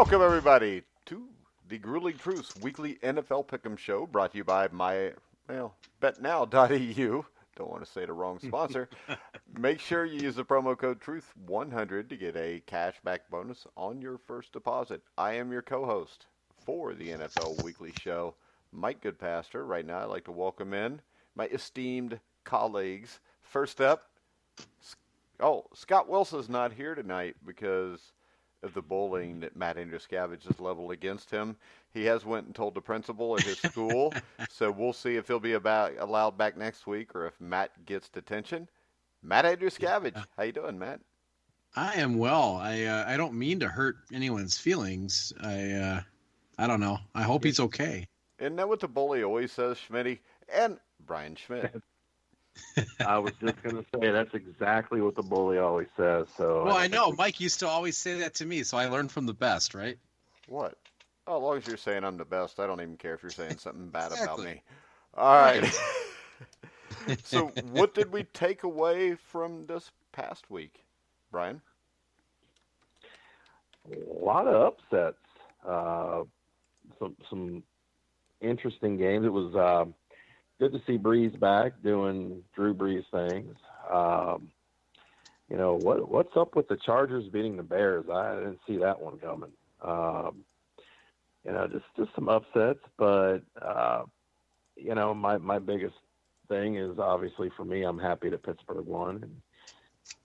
Welcome, everybody, to the Grueling Truths Weekly NFL Pick'em Show, brought to you by BetNow.eu. Don't want to say the wrong sponsor. Make sure you use the promo code TRUTH100 to get a cashback bonus on your first deposit. I am your co-host for the NFL Weekly Show, Mike Goodpaster. Right now, I'd like to welcome in my esteemed colleagues. First up, Scott Wilson's not here tonight because of the bullying that Matt Andruscavage has leveled against him. He has went and told the principal at his school, so we'll see if he'll be allowed back next week or if Matt gets detention. Matt Andruscavage, how you doing, Matt? I am well. I don't mean to hurt anyone's feelings. I don't know. I hope he's okay. Isn't that what the bully always says, Schmitty? And Brian Schmidt. I was just going to say that's exactly what the bully always says. So well, I know Mike used to always say that to me, so I learned from the best, right? What? Oh, as long as you're saying I'm the best, I don't even care if you're saying something bad about me. All right. So, what did we take away from this past week, Brian? A lot of upsets. Some interesting games. It was good to see Breeze back doing Drew Brees things. What's up with the Chargers beating the Bears? I didn't see that one coming. Just some upsets, but my biggest thing is obviously for me, I'm happy that Pittsburgh won, and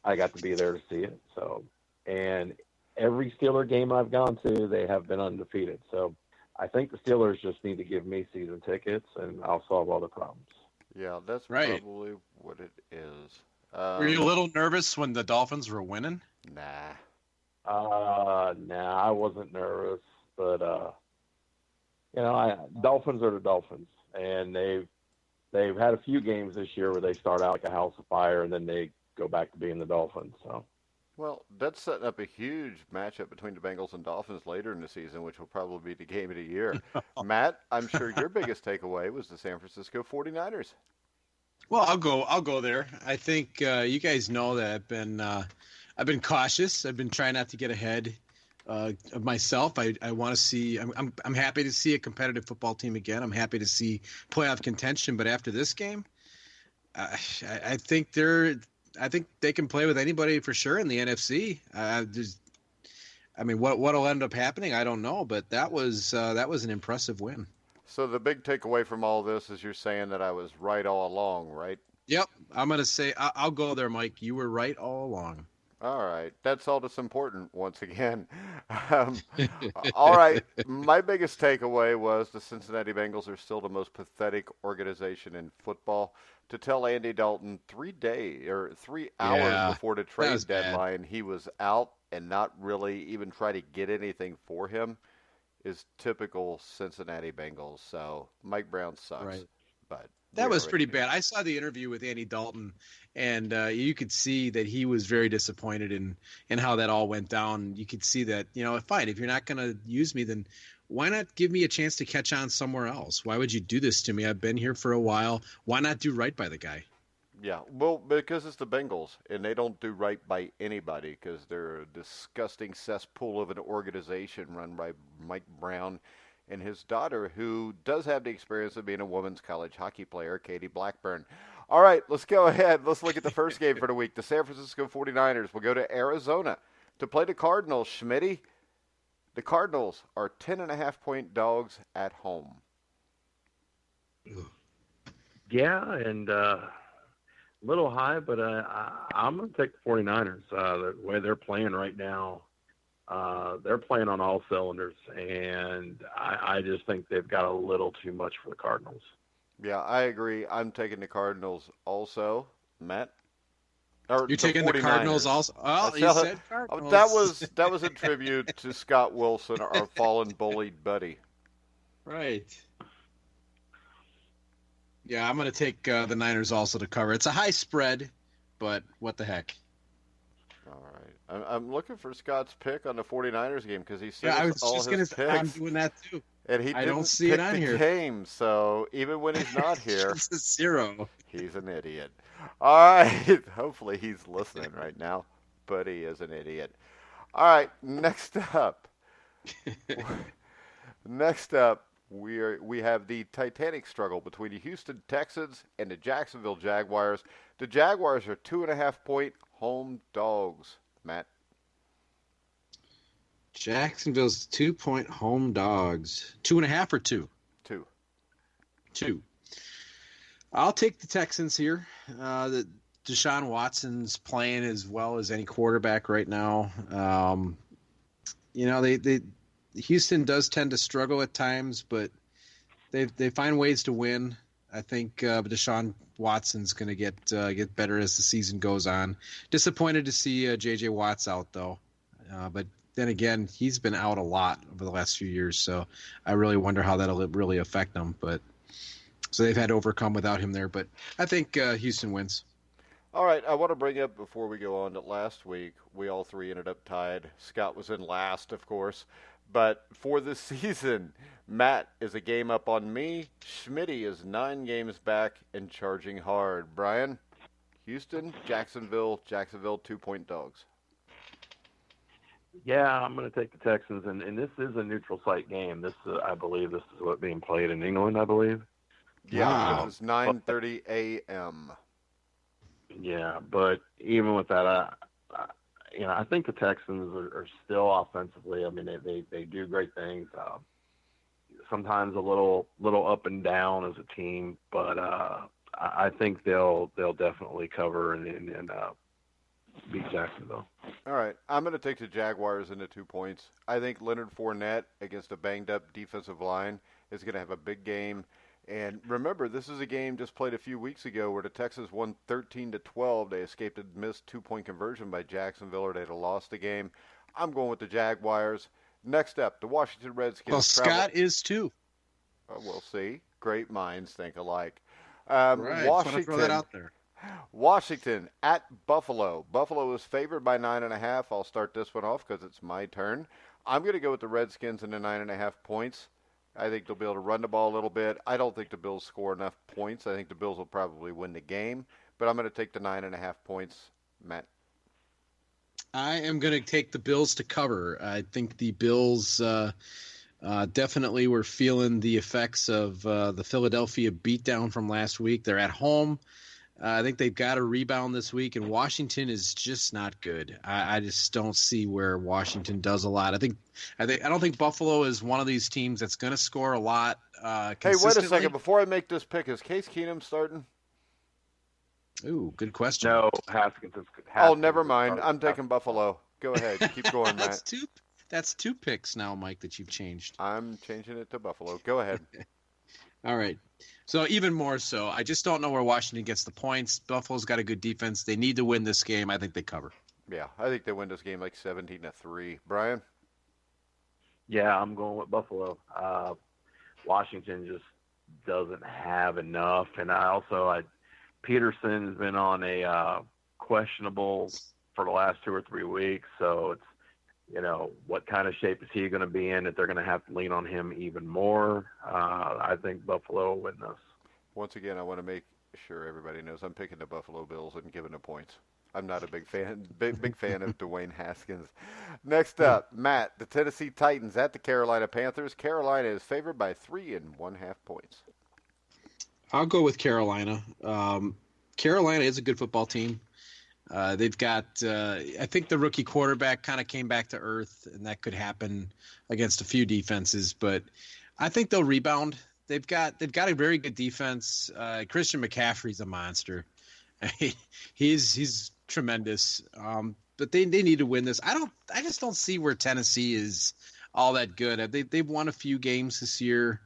I got to be there to see it. So, and every Steeler game I've gone to, they have been undefeated. So, I think the Steelers just need to give me season tickets, and I'll solve all the problemms. Yeah, that's right. Probably what it is. Were you a little nervous when the Dolphins were winning? Nah, I wasn't nervous, but Dolphins are the Dolphins, and they've had a few games this year where they start out like a house of fire, and then they go back to being the Dolphins. So. Well, that's setting up a huge matchup between the Bengals and Dolphins later in the season, which will probably be the game of the year. Matt, I'm sure your biggest takeaway was the San Francisco 49ers. Well, I'll go there. I think you guys know that I've been cautious. I've been trying not to get ahead of myself. I want to see. I'm happy to see a competitive football team again. I'm happy to see playoff contention. But after this game, I think they can play with anybody for sure in the NFC. What'll end up happening, I don't know, but that was an impressive win. So the big takeaway from all this is you're saying that I was right all along, right? Yep, I'm gonna say I'll go there, Mike. You were right all along. All right, that's all that's important. Once again, all right. My biggest takeaway was the Cincinnati Bengals are still the most pathetic organization in football. To tell Andy Dalton 3 hours before the trade deadline he was out and not really even try to get anything for him is typical Cincinnati Bengals. So Mike Brown sucks. Right. But that was pretty bad. I saw the interview with Andy Dalton, and you could see that he was very disappointed in how that all went down. You could see that, fine, if you're not going to use me, then why not give me a chance to catch on somewhere else? Why would you do this to me? I've been here for a while. Why not do right by the guy? Yeah, well, because it's the Bengals, and they don't do right by anybody because they're a disgusting cesspool of an organization run by Mike Brown and his daughter, who does have the experience of being a women's college hockey player, Katie Blackburn. All right, let's go ahead. Let's look at the first game for the week. The San Francisco 49ers will go to Arizona to play the Cardinals. Schmitty, the Cardinals are 10.5-point dogs at home. Yeah, and little high, but I'm going to take the 49ers. The way they're playing right now, they're playing on all cylinders, and I just think they've got a little too much for the Cardinals. Yeah, I agree. I'm taking the Cardinals also. Matt? You're taking the Cardinals also? Oh, you said Cardinals. That was a tribute to Scott Wilson, our fallen bullied buddy. Right. Yeah, I'm going to take the Niners also to cover. It's a high spread, but what the heck. All right. I'm looking for Scott's pick on the 49ers game because he said I'm doing that too. And he don't see it on here. Game, so even when he's not here, it's a 0. He's an idiot. All right. Hopefully he's listening right now, but he is an idiot. All right. Next up, Next up, we have the Titanic struggle between the Houston Texans and the Jacksonville Jaguars. The Jaguars are 2.5-point home dogs. Matt. Jacksonville's 2-point home dogs. 2.5 or 2? 2. 2. I'll take the Texans here. Deshaun Watson's playing as well as any quarterback right now. Houston does tend to struggle at times, but they find ways to win. I think Deshaun Watson's going to get better as the season goes on. Disappointed to see J.J. Watts out though, but then again, he's been out a lot over the last few years, so I really wonder how that'll really affect them. But so they've had to overcome without him there. But I think Houston wins. All right, I want to bring up before we go on that last week we all three ended up tied. Scott was in last, of course. But for this season, Matt is a game up on me. Schmitty is 9 games back and charging hard. Brian, Houston, Jacksonville 2-point dogs. Yeah, I'm going to take the Texans, and this is a neutral site game. I believe this is what being played in England, I believe. Yeah, Wow. This is 9:30 a.m. Yeah, but even with that, I think the Texans are still offensively. I mean, they do great things. Sometimes a little up and down as a team, but I think they'll definitely cover and beat Jacksonville. All right, I'm going to take the Jaguars into 2 points. I think Leonard Fournette against a banged-up defensive line is going to have a big game. And remember, this is a game just played a few weeks ago where the Texans won 13-12. They escaped a missed 2-point conversion by Jacksonville, or they'd have lost the game. I'm going with the Jaguars. Next up, the Washington Redskins. Well, Scott is too. We'll see. Great minds think alike. Right. Washington. Throw that out there. Washington at Buffalo. Buffalo is favored by 9.5. I'll start this one off because it's my turn. I'm going to go with the Redskins in the 9.5 points. I think they'll be able to run the ball a little bit. I don't think the Bills score enough points. I think the Bills will probably win the game, but I'm going to take the 9.5 points. Matt. I am going to take the Bills to cover. I think the Bills definitely were feeling the effects of the Philadelphia beatdown from last week. They're at home. I think they've got a rebound this week, and Washington is just not good. I just don't see where Washington does a lot. I don't think Buffalo is one of these teams that's going to score a lot. Hey, wait a second! Before I make this pick, is Case Keenum starting? Ooh, good question. No, Haskins. Oh, never mind. I'm taking Buffalo. Go ahead. Keep going, Matt. That's two picks now, Mike, that you've changed. I'm changing it to Buffalo. Go ahead. All right. So even more so, I just don't know where Washington gets the points. Buffalo's got a good defense. They need to win this game. I think they cover. Yeah, I think they win this game like 17-3. Brian? Yeah, I'm going with Buffalo. Washington just doesn't have enough, and Peterson's been on a questionable for the last 2 or 3 weeks, so it's what kind of shape is he going to be in that they're going to have to lean on him even more. I think Buffalo will win this. Once again, I want to make sure everybody knows I'm picking the Buffalo Bills and giving the points. I'm not a big fan of Dwayne Haskins. Next up, Matt, the Tennessee Titans at the Carolina Panthers. Carolina is favored by 3.5 points. I'll go with Carolina. Carolina is a good football team. They've got, I think the rookie quarterback kind of came back to earth, and that could happen against a few defenses. But I think they'll rebound. They've got a very good defense. Christian McCaffrey's a monster. He's tremendous. But they need to win this. I just don't see where Tennessee is all that good. They've won a few games this year.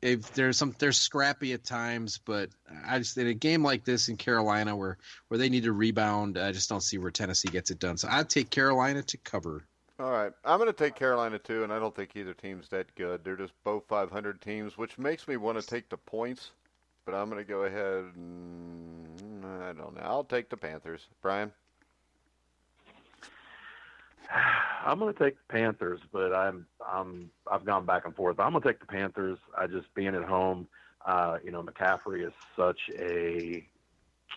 They're scrappy at times, but I just in a game like this in Carolina where they need to rebound, I just don't see where Tennessee gets it done. So I'd take Carolina to cover. All right, I'm going to take Carolina too, and I don't think either team's that good. They're just both 500 teams, which makes me want to take the points. But I'm going to go ahead and I don't know. I'll take the Panthers. Brian. I'm going to take the Panthers, but I've gone back and forth. I'm going to take the Panthers. I just being at home, McCaffrey is such a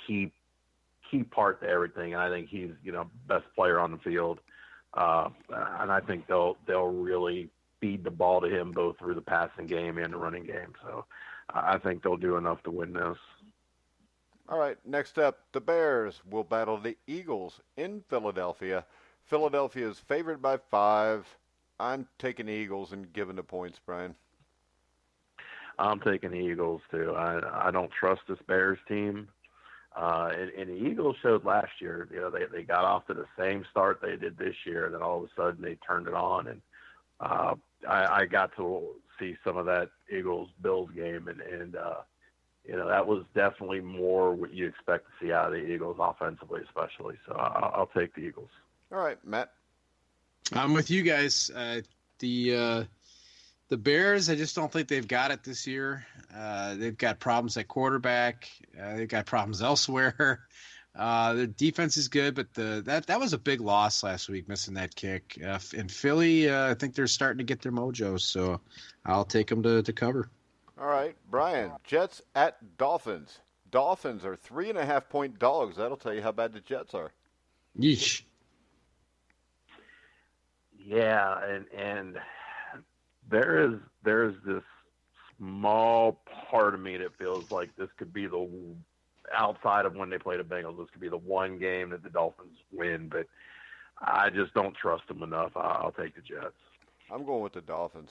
key part to everything, and I think he's best player on the field. And I think they'll really feed the ball to him both through the passing game and the running game. So I think they'll do enough to win this. All right, next up, the Bears will battle the Eagles in Philadelphia. Philadelphia is favored by 5. I'm taking the Eagles and giving the points, Brian. I'm taking the Eagles, too. I don't trust this Bears team. And the Eagles showed last year, they got off to the same start they did this year, and then all of a sudden they turned it on. And I got to see some of that Eagles-Bills game, and that was definitely more what you expect to see out of the Eagles offensively, especially. So I'll take the Eagles. All right, Matt. I'm with you guys. The Bears, I just don't think they've got it this year. They've got problems at quarterback. They've got problems elsewhere. Their defense is good, but that was a big loss last week, missing that kick. In Philly, I think they're starting to get their mojo, so I'll take them to cover. All right, Brian. Jets at Dolphins. Dolphins are 3.5-point dogs. That'll tell you how bad the Jets are. Yeesh. Yeah, and there is this small part of me that feels like this could be the outside of when they play the Bengals. This could be the one game that the Dolphins win, but I just don't trust them enough. I'll take the Jets. I'm going with the Dolphins.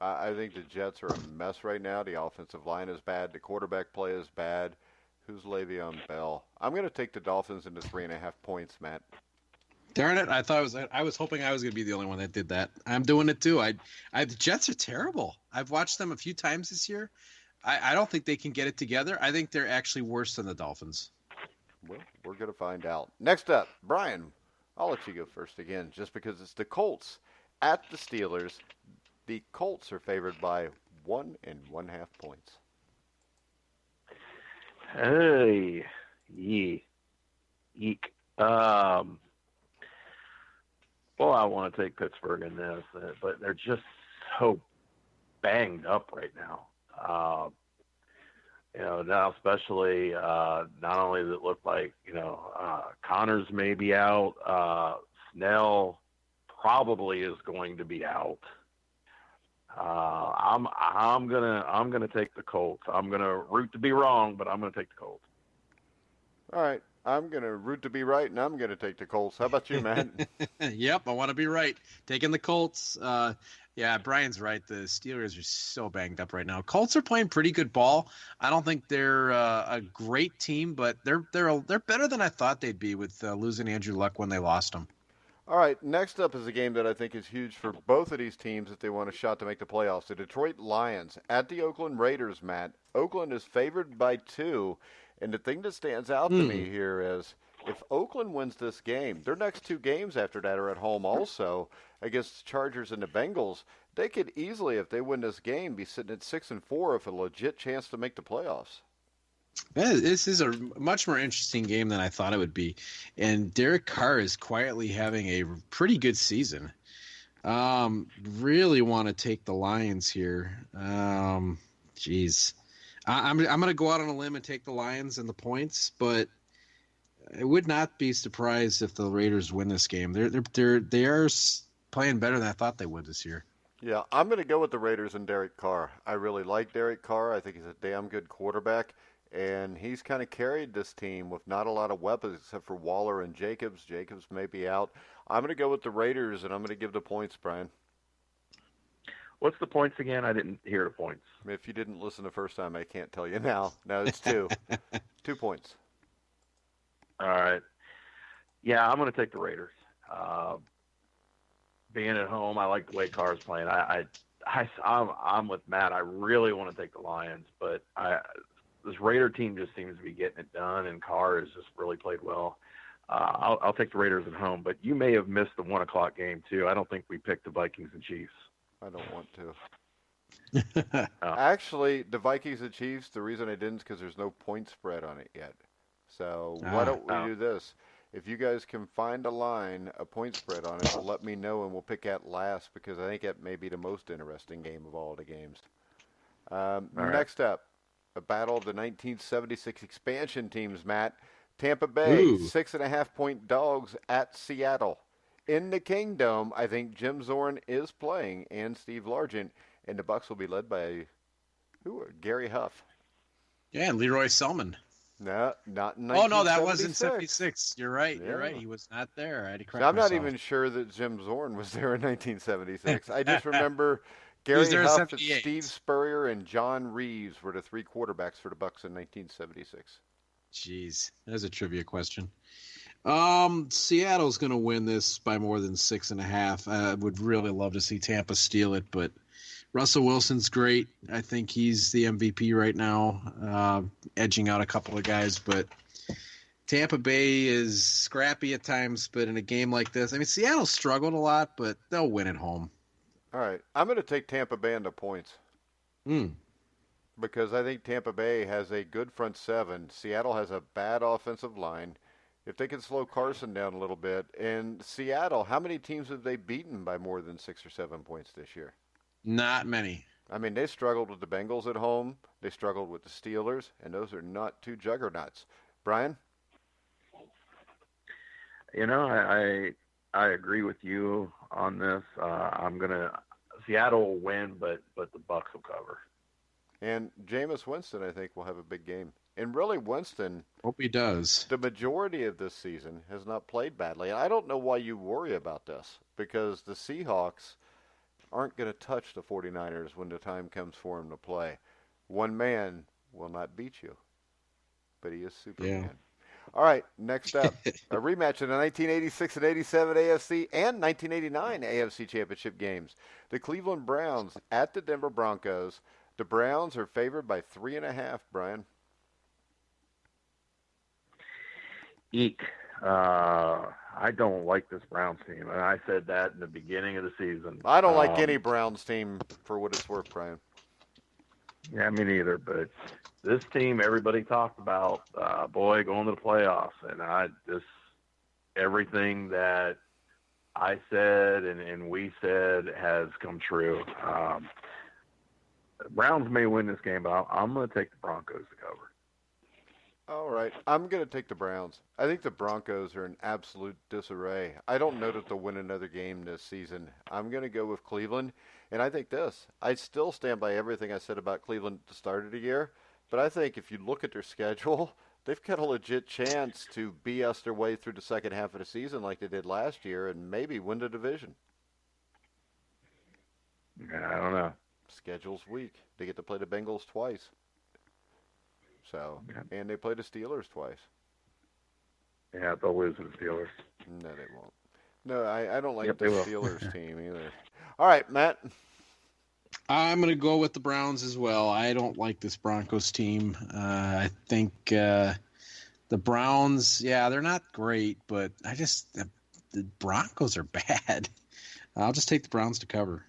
I think the Jets are a mess right now. The offensive line is bad. The quarterback play is bad. Who's Le'Veon Bell? I'm going to take the Dolphins into 3.5 points, Matt. Darn it! I was hoping I was going to be the only one that did that. I'm doing it too. The Jets are terrible. I've watched them a few times this year. I don't think they can get it together. I think they're actually worse than the Dolphins. Well, we're going to find out. Next up, Brian. I'll let you go first again, just because it's the Colts at the Steelers. The Colts are favored by 1.5 points. Hey, eek. Well, I want to take Pittsburgh in this, but they're just so banged up right now. Now especially not only does it look like Connors may be out, Snell probably is going to be out. I'm gonna take the Colts. I'm gonna root to be wrong, but I'm gonna take the Colts. All right. I'm going to root to be right, and I'm going to take the Colts. How about you, Matt? Yep, I want to be right. Taking the Colts. Yeah, Brian's right. The Steelers are so banged up right now. Colts are playing pretty good ball. I don't think they're a great team, but they're better than I thought they'd be with losing Andrew Luck when they lost him. All right, next up is a game that I think is huge for both of these teams if they want a shot to make the playoffs. The Detroit Lions at the Oakland Raiders, Matt. Oakland is favored by 2. And the thing that stands out to me here is if Oakland wins this game, their next 2 games after that are at home also against the Chargers and the Bengals. They could easily, if they win this game, be sitting at 6-4 with a legit chance to make the playoffs. Yeah, this is a much more interesting game than I thought it would be. And Derek Carr is quietly having a pretty good season. Really want to take the Lions here. Jeez. I'm going to go out on a limb and take the Lions and the points, but I would not be surprised if the Raiders win this game. They are playing better than I thought they would this year. Yeah, I'm going to go with the Raiders and Derek Carr. I really like Derek Carr. I think he's a damn good quarterback, and he's kind of carried this team with not a lot of weapons except for Waller and Jacobs. Jacobs may be out. I'm going to go with the Raiders, and I'm going to give the points, Brian. What's the points again? I didn't hear the points. If you didn't listen the first time, I can't tell you now. No, it's 2. 2 points. All right. Yeah, I'm going to take the Raiders. Being at home, I like the way Carr's playing. I'm with Matt. I really want to take the Lions, but this Raider team just seems to be getting it done, and Carr has just really played well. I'll take the Raiders at home, but you may have missed the 1 o'clock game too. I don't think we picked the Vikings and Chiefs. I don't want to. Actually, the Vikings and Chiefs, the reason I didn't is because there's no point spread on it yet. So why don't we do this? If you guys can find a point spread on it, let me know, and we'll pick that last because I think that may be the most interesting game of all the games. Next up, a battle of the 1976 expansion teams, Matt. Tampa Bay, 6.5-point dogs at Seattle. in the Kingdom, I think Jim Zorn is playing and Steve Largent, and the Bucks will be led by Gary Huff. Yeah, and Leroy Selman. No, not in 1976. Oh, no, that was in 76. You're right. Yeah. You're right. He was not there. I had to correct I'm myself. not even sure that Jim Zorn was there in 1976. I just remember Gary was there in Huff, 78. Steve Spurrier, and John Reeves were the three quarterbacks for the Bucks in 1976. Jeez, there's a trivia question. Seattle's going to win this by more than 6.5. I would really love to see Tampa steal it, but Russell Wilson's great. I think he's the MVP right now, edging out a couple of guys. But Tampa Bay is scrappy at times, but in a game like this, I mean, Seattle struggled a lot, but they'll win at home. All right. I'm going to take Tampa Bay into points. Because I think Tampa Bay has a good front seven. Seattle has a bad offensive line. If they can slow Carson down a little bit. And Seattle, how many teams have they beaten by more than 6 or 7 points this year? Not many. I mean, they struggled with the Bengals at home. They struggled with the Steelers. And those are not two juggernauts. Brian? You know, I agree with you on this. Seattle will win, but the Bucks will cover. And Jameis Winston, I think, will have a big game. And really, Winston, Hope he does. the majority of this season, has not played badly. And I don't know why you worry about this, because the Seahawks aren't going to touch the 49ers when the time comes for them to play. One man will not beat you, but he is Superman. Yeah. All right, next up, a rematch of the 1986 and 87 AFC and 1989 AFC Championship games. The Cleveland Browns at the Denver Broncos. The Browns are favored by 3.5, Brian. Eek. I don't like this Browns team, and I said that in the beginning of the season. I don't like any Browns team for what it's worth, Brian. Yeah, me neither. But this team, everybody talked about, going to the playoffs, and everything that I said and we said has come true. Browns may win this game, but I'm going to take the Broncos to cover. All right. I'm going to take the Browns. I think the Broncos are in absolute disarray. I don't know that they'll win another game this season. I'm going to go with Cleveland. And I think this. I still stand by everything I said about Cleveland at the start of the year. But I think if you look at their schedule, they've got a legit chance to BS their way through the second half of the season like they did last year and maybe win the division. Yeah, I don't know. Schedule's weak. They get to play the Bengals twice. So, and they play the Steelers twice. Yeah, they'll lose to the Steelers. No, they won't. No, I don't like Yep, the they will. Steelers team either. All right, Matt. I'm going to go with the Browns as well. I don't like this Broncos team. I think the Browns, they're not great, but the Broncos are bad. I'll just take the Browns to cover.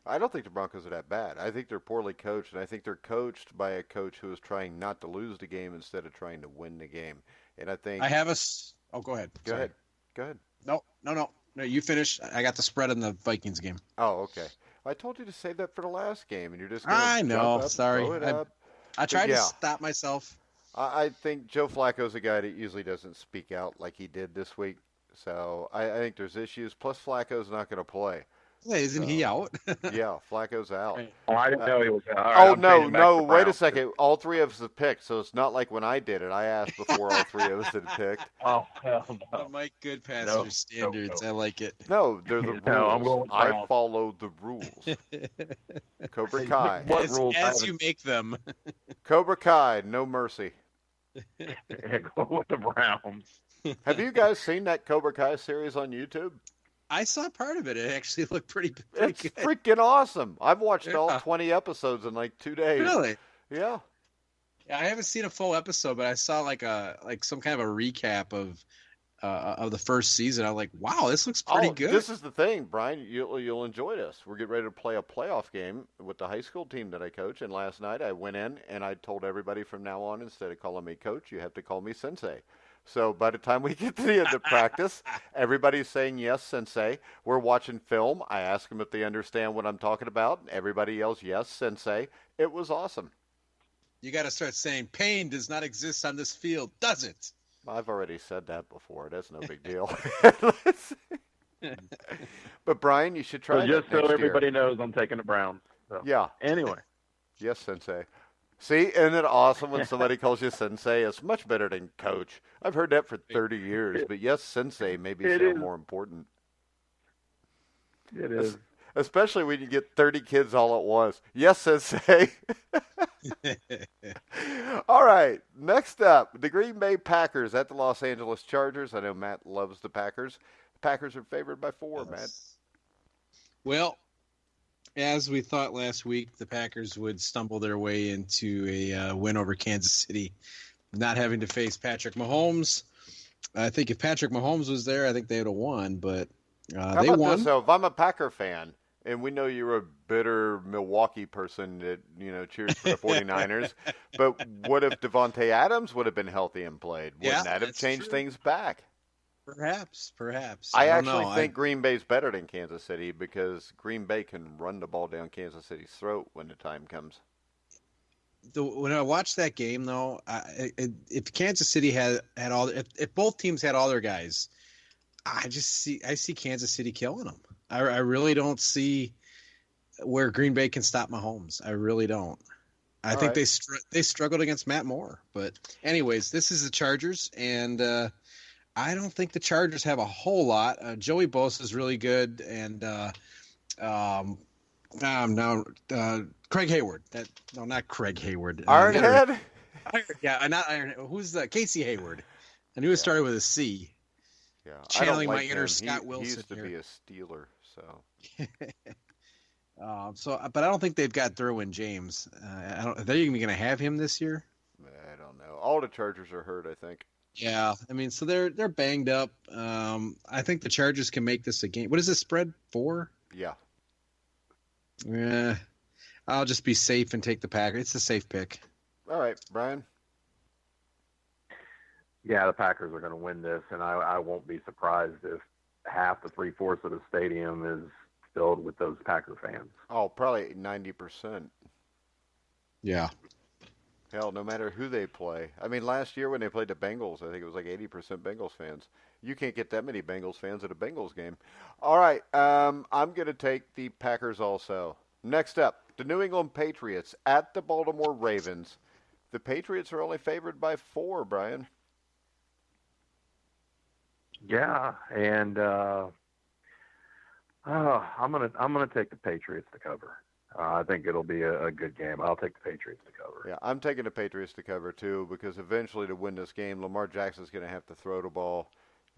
I don't think the Broncos are that bad. I think they're poorly coached, and I think they're coached by a coach who is trying not to lose the game instead of trying to win the game. And I think I have go ahead. Go ahead. No, you finish. I got the spread in the Vikings game. Oh, okay. I told you to save that for the last game, and you're just I going to know. jump up, Sorry. throw it up. I tried to stop myself. I think Joe Flacco's a guy that usually doesn't speak out like he did this week. So I think there's issues. Plus, Flacco's not going to play. Yeah, isn't he out? Yeah, Flacco's out. Oh, I didn't know he was out. No, wait a second. All three of us have picked, so it's not like when I did it. I asked before all three of us had picked. Oh, hell no. Mike Goodpaster standards. No. I like it. No, they're the rules. No, I'm going with I Browns. followed the rules. Cobra Kai. What rules As haven't- you make them. Cobra Kai, no mercy. Yeah, go with the Browns. Have you guys seen that Cobra Kai series on YouTube? I saw part of it. It actually looked pretty It's good. freaking awesome. I've watched all Yeah. 20 episodes in like 2 days. Really? Yeah. Yeah, I haven't seen a full episode, but I saw like some kind of a recap of the first season. I'm like, wow, this looks pretty good. This is the thing, Brian. You'll enjoy this. We're getting ready to play a playoff game with the high school team that I coach. And last night I went in and I told everybody from now on, instead of calling me coach, you have to call me sensei. So by the time we get to the end of practice, everybody's saying, yes, sensei. We're watching film. I ask them if they understand what I'm talking about. Everybody yells, yes, sensei. It was awesome. You got to start saying, pain does not exist on this field, does it? I've already said that before. That's no big deal. But Brian, you should try So that just so next everybody year. knows, I'm taking the Browns. So. Yeah. Anyway. Yes, Sensei. See, isn't it awesome when somebody calls you Sensei? It's much better than Coach. I've heard that for 30 years, but yes, Sensei maybe It sound is. more important. It is. Especially when you get 30 kids all at once. Yes, Sensei. All right, next up, the Green Bay Packers at the Los Angeles Chargers. I know Matt loves the Packers. The Packers are favored by 4, Matt. Well, as we thought last week, the Packers would stumble their way into a win over Kansas City, not having to face Patrick Mahomes. I think if Patrick Mahomes was there, I think they would have won, but How they about won. this, though? If I'm a Packer fan, and we know you're a bitter Milwaukee person that, cheers for the 49ers, but what if Devontae Adams would have been healthy and played? Wouldn't that have that's changed true. things back? Perhaps. I don't actually know. think Green Bay's better than Kansas City because Green Bay can run the ball down Kansas City's throat when the time comes. When I watched that game, though, if Kansas City had all, if both teams had all their guys, I see Kansas City killing them. I really don't see where Green Bay can stop Mahomes. I really don't. I think they struggled against Matt Moore. But anyways, this is the Chargers, and I don't think the Chargers have a whole lot. Joey Bosa is really good, and Craig Hayward. Not Craig Hayward. Ironhead? Not Ironhead. Who's that? Casey Hayward. I knew it started with a C. Yeah, Channeling I don't my like inner him. Scott He Wilson used to here. be a Steeler, so. But I don't think they've got Derwin James. Are they even going to have him this year? I don't know. All the Chargers are hurt, I think. Yeah, I mean, so they're banged up. I think the Chargers can make this a game. What is this spread? 4? Yeah. Yeah, I'll just be safe and take the Packers. It's a safe pick. All right, Brian. Yeah, the Packers are going to win this, and I won't be surprised if half to 3/4 of the stadium is filled with those Packer fans. Oh, probably 90%. Yeah. Hell, no matter who they play. I mean, last year when they played the Bengals, I think it was like 80% Bengals fans. You can't get that many Bengals fans at a Bengals game. All right, I'm going to take the Packers also. Next up, the New England Patriots at the Baltimore Ravens. The Patriots are only favored by 4, Brian. Yeah, and I'm gonna take the Patriots to cover. I think it'll be a good game. I'll take the Patriots to cover. Yeah, I'm taking the Patriots to cover too because eventually to win this game, Lamar Jackson's going to have to throw the ball,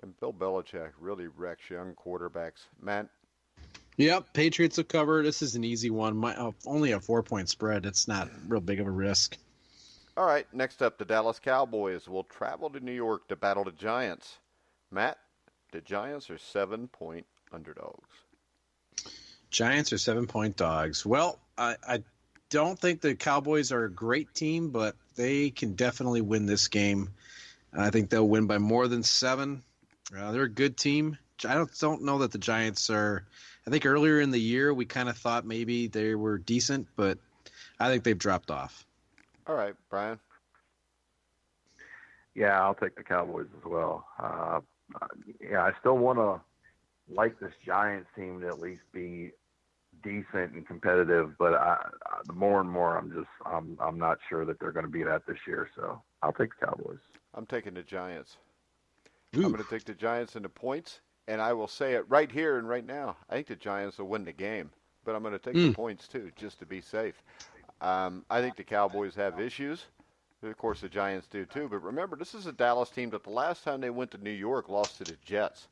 and Bill Belichick really wrecks young quarterbacks. Matt? Yep, Patriots will cover. This is an easy one. Only a 4-point spread. It's not real big of a risk. All right, next up, the Dallas Cowboys will travel to New York to battle the Giants. Matt, the Giants are 7-point underdogs. Giants are 7-point dogs. Well, I don't think the Cowboys are a great team, but they can definitely win this game. I think they'll win by more than 7. They're a good team. I don't know that the Giants are. I think earlier in the year we kind of thought maybe they were decent, but I think they've dropped off. All right, Brian. Yeah, I'll take the Cowboys as well. Yeah, I still want to like this Giants team to at least be decent and competitive, but the more and more I'm not sure that they're going to be that this year. So I'll take the Cowboys. I'm taking the Giants. Ooh. I'm going to take the Giants in the points, and I will say it right here and right now. I think the Giants will win the game, but I'm going to take the points too, just to be safe. I think the Cowboys have issues. Of course, the Giants do too. But remember, this is a Dallas team that the last time they went to New York lost to the Jets,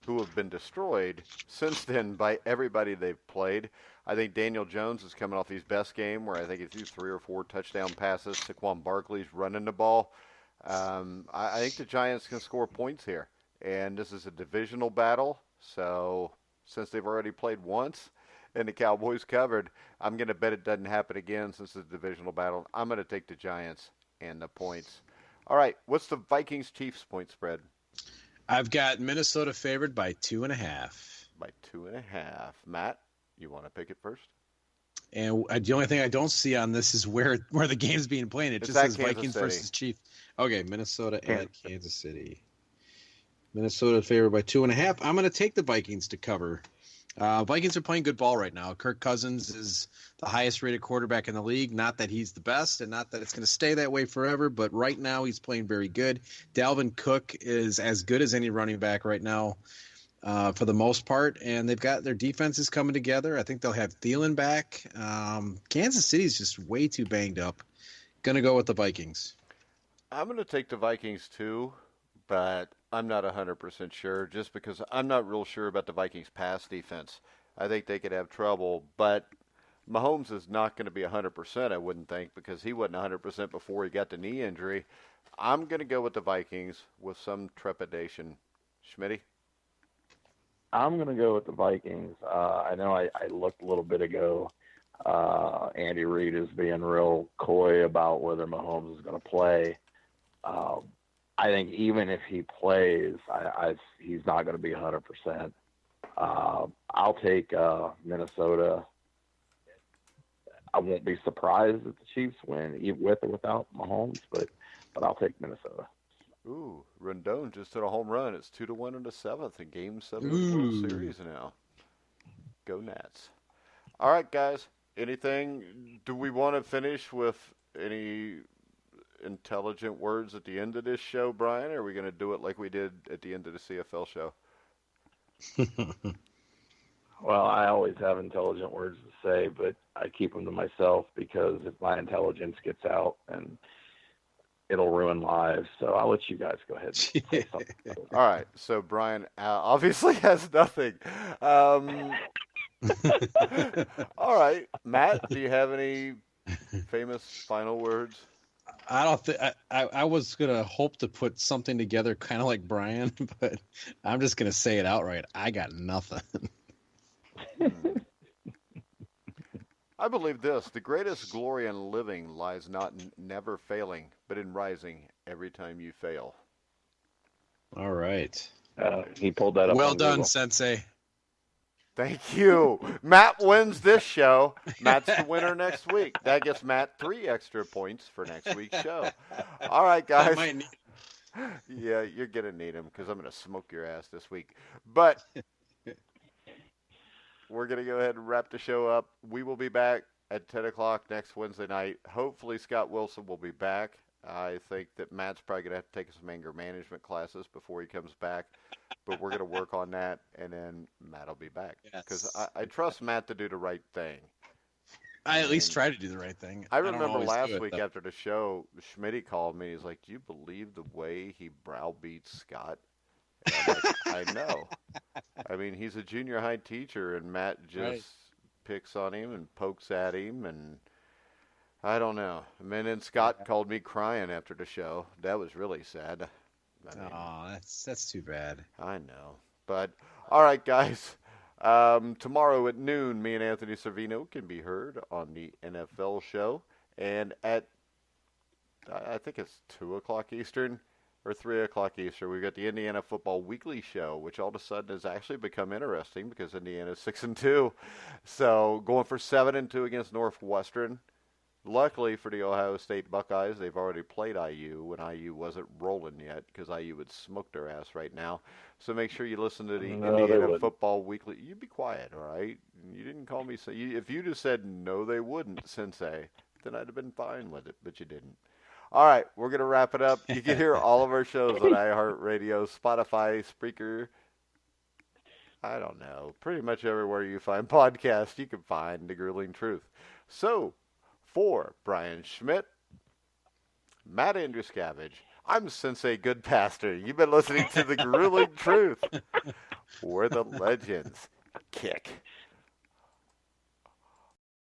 who have been destroyed since then by everybody they've played. I think Daniel Jones is coming off his best game where I think he threw 3 or 4 touchdown passes. Saquon Barkley's running the ball. I think the Giants can score points here. And this is a divisional battle. So since they've already played once and the Cowboys covered, I'm going to bet it doesn't happen again since it's a divisional battle. I'm going to take the Giants and the points. All right, what's the Vikings-Chiefs point spread? I've got Minnesota favored by 2.5. By 2.5. Matt, you want to pick it first? And the only thing I don't see on this is where the game's being played. It It's just at says Kansas Vikings City. versus Chiefs. Okay, Minnesota at Kansas City. Minnesota favored by 2.5. I'm going to take the Vikings to cover. Vikings are playing good ball right now. Kirk Cousins is the highest rated quarterback in the league. Not that he's the best and not that it's going to stay that way forever, but right now he's playing very good. Dalvin Cook is as good as any running back right now for the most part, and they've got their defenses coming together. I think they'll have Thielen back. Kansas City's just way too banged up. Going to go with the Vikings. I'm going to take the Vikings too, but I'm not 100% sure just because I'm not real sure about the Vikings pass defense. I think they could have trouble, but Mahomes is not going to be 100%, I wouldn't think, because he wasn't 100% before he got the knee injury. I'm going to go with the Vikings with some trepidation. Schmitty? I'm going to go with the Vikings. I know I looked a little bit ago. Andy Reid is being real coy about whether Mahomes is going to play. I think even if he plays, he's not going to be 100%. I'll take Minnesota. I won't be surprised if the Chiefs win, with or without Mahomes, but I'll take Minnesota. Ooh, Rendon just hit a home run. It's 2-1 in the 7th in Game 7 of the World Series now. Go Nats. All right, guys. Anything? Do we want to finish with any intelligent words at the end of this show, Brian? Or are we going to do it like we did at the end of the CFL show? Well, I always have intelligent words to say, but I keep them to myself because if my intelligence gets out, and it'll ruin lives. So I'll let you guys go ahead and say something. All right. So Brian obviously has nothing. All right. Matt, do you have any famous final words? I don't think I was gonna hope to put something together, kind of like Brian, but I'm just gonna say it outright. I got nothing. I believe this: the greatest glory in living lies not in never failing, but in rising every time you fail. All right. He pulled that up. Well on done, Google. Sensei. Thank you. Matt wins this show. Matt's the winner next week. That gets Matt 3 extra points for next week's show. All right, guys. Yeah, you're going to need him because I'm going to smoke your ass this week. But we're going to go ahead and wrap the show up. We will be back at 10 o'clock next Wednesday night. Hopefully Scott Wilson will be back. I think that Matt's probably going to have to take some anger management classes before he comes back. But we're going to work on that, and then Matt will be back. Because Yes. I trust Matt to do the right thing. I at least try to do the right thing. I don't remember always last do it, week though. after the show, Schmitty called me. He's like, "Do you believe the way he browbeats Scott?" And I'm like, I know. I mean, he's a junior high teacher, and Matt just picks on him and pokes at him, and I don't know. And then Scott called me crying after the show. That was really sad. I mean, That's too bad. I know. But, all right, guys. Tomorrow at noon, me and Anthony Servino can be heard on the NFL show. And at, I think it's 2 o'clock Eastern or 3 o'clock Eastern, we've got the Indiana Football Weekly show, which all of a sudden has actually become interesting because Indiana's 6-2. So going for 7-2 against Northwestern. Luckily for the Ohio State Buckeyes, they've already played IU when IU wasn't rolling yet because IU would smoke their ass right now. So make sure you listen to the Indiana Football Weekly. You be quiet, all right? You didn't call me. If you just said, no, they wouldn't, Sensei, then I'd have been fine with it, but you didn't. All right, we're going to wrap it up. You can hear all of our shows on iHeartRadio, Spotify, Spreaker. I don't know. Pretty much everywhere you find podcasts, you can find The Grueling Truth. So, for Brian Schmidt, Matt Andruscavage, I'm Sensei Goodpaster. You've been listening to The Grueling Truth, where the legends kick.